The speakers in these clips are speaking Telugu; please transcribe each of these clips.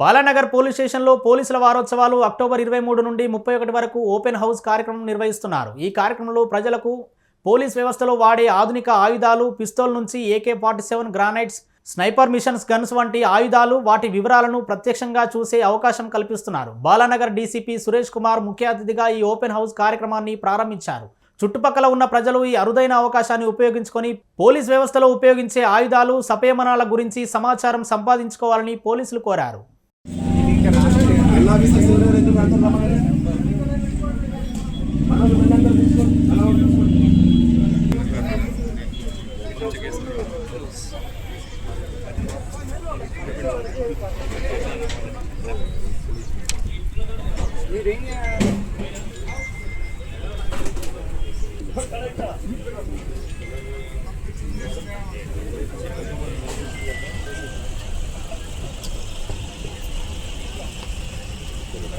బాలానగర్ పోలీస్ స్టేషన్లో పోలీసుల వారోత్సవాలు అక్టోబర్ 23 నుండి 31 వరకు ఓపెన్ హౌస్ కార్యక్రమం నిర్వహిస్తున్నారు. ఈ కార్యక్రమంలో ప్రజలకు పోలీస్ వ్యవస్థలో వాడే ఆధునిక ఆయుధాలు, పిస్తోల్ నుంచి AK-47 granites, sniper machines guns వంటి ఆయుధాలు, వాటి వివరాలను ప్రత్యక్షంగా చూసే అవకాశం కల్పిస్తున్నారు. బాలానగర్ డీసీపీ సురేష్ కుమార్ ముఖ్య అతిథిగా ఈ ఓపెన్ హౌస్ కార్యక్రమాన్ని ప్రారంభించారు. చుట్టుపక్కల ఉన్న ప్రజలు ఈ అరుదైన అవకాశాన్ని ఉపయోగించుకొని పోలీస్ వ్యవస్థలో ఉపయోగించే ఆయుధాలు, సపయమనాల గురించి సమాచారం సంపాదించుకోవాలని పోలీసులు కోరారు.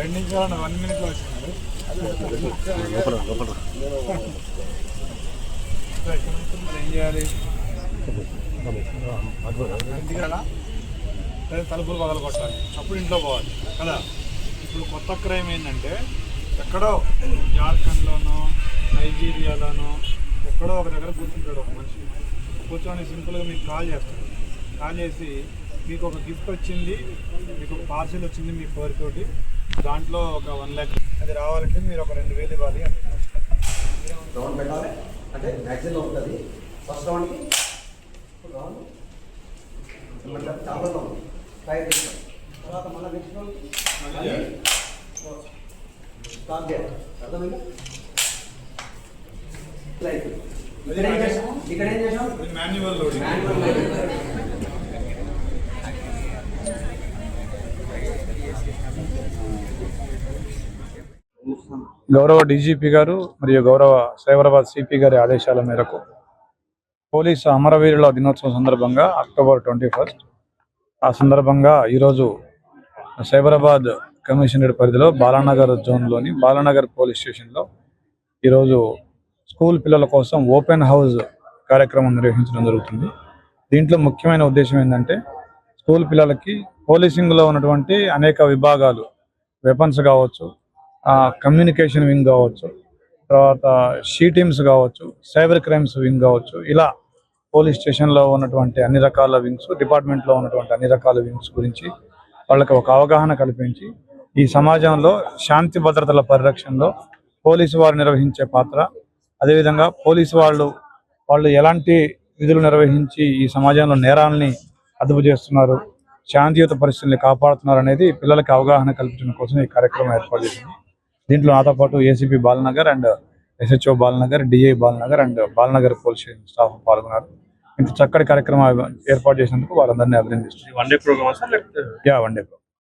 రెండించాలని 1 minute వచ్చినారు. ఏం చేయాలి? తలుపులు పగల కొట్టాలి, అప్పుడు ఇంట్లో పోవాలి కదా. ఇప్పుడు కొత్త క్రైమ్ ఏంటంటే ఎక్కడో జార్ఖండ్లోనో నైజీరియాలోనో ఎక్కడో ఒక దగ్గర కూర్చుంటాడు ఒక మనిషి. కూర్చొని సింపుల్గా మీకు కాల్ చేస్తాడు. కాల్ చేసి మీకు ఒక గిఫ్ట్ వచ్చింది, మీకు ఒక పార్సిల్ వచ్చింది మీ పేరుతోటి, దాంట్లో ఒక 1 lakh అది రావాలంటే మీరు ఒక 2,000 ఇవ్వాలి అంటున్నారు. రౌండ్ పెట్టాలి అంటే మ్యాగ్జిన్ ఉంటుంది. ఫస్ట్ రౌండ్కి చాలా రౌండ్ ట్రై చేస్తాం. తర్వాత మళ్ళీ నెక్స్ట్ రౌండ్కి స్టార్ట్ చేయాలి. అర్థమైందా? ఇక్కడ ఏం చేసాం? Manual loading. గౌరవ డీజీపీ గారు మరియు గౌరవ సైబరాబాద్ సిపి గారి ఆదేశాల మేరకు పోలీసు అమరవీరుల దినోత్సవం సందర్భంగా అక్టోబర్ 21 ఆ సందర్భంగా ఈరోజు సైబరాబాద్ కమిషనరేట్ పరిధిలో బాలానగర్ జోన్లోని బాలానగర్ పోలీస్ స్టేషన్లో ఈరోజు స్కూల్ పిల్లల కోసం ఓపెన్ హౌస్ కార్యక్రమం నిర్వహించడం జరుగుతుంది. దీంట్లో ముఖ్యమైన ఉద్దేశం ఏంటంటే స్కూల్ పిల్లలకి పోలీసింగ్లో ఉన్నటువంటి అనేక విభాగాలు, వెపన్స్ కావచ్చు, కమ్యూనికేషన్ వింగ్ కావచ్చు, తర్వాత షీ టీమ్స్ కావచ్చు, సైబర్ క్రైమ్స్ వింగ్ కావచ్చు, ఇలా పోలీస్ స్టేషన్లో ఉన్నటువంటి అన్ని రకాల వింగ్స్, డిపార్ట్మెంట్లో ఉన్నటువంటి అన్ని రకాల వింగ్స్ గురించి వాళ్ళకి ఒక అవగాహన కల్పించి ఈ సమాజంలో శాంతి భద్రతల పరిరక్షణలో పోలీసు వారు నిర్వహించే పాత్ర, అదేవిధంగా పోలీసు వాళ్ళు ఎలాంటి విధులు నిర్వహించి ఈ సమాజంలో నేరాలని అదుపు చేస్తున్నారు, శాంతియుత పరిస్థితుల్ని కాపాడుతున్నారు అనేది పిల్లలకి అవగాహన కల్పించడం కోసం ఈ కార్యక్రమం ఏర్పాటు చేసింది. దీంట్లో నాతో పాటు ACP Balanagar and SHO Balanagar, DI Balanagar and Balanagar police station staff పాల్గొన్నారు. ఇంత చక్కటి కార్యక్రమం ఏర్పాటు చేసినందుకు వారందరినీ అభినందిస్తున్నాను. One day programme. One day programme.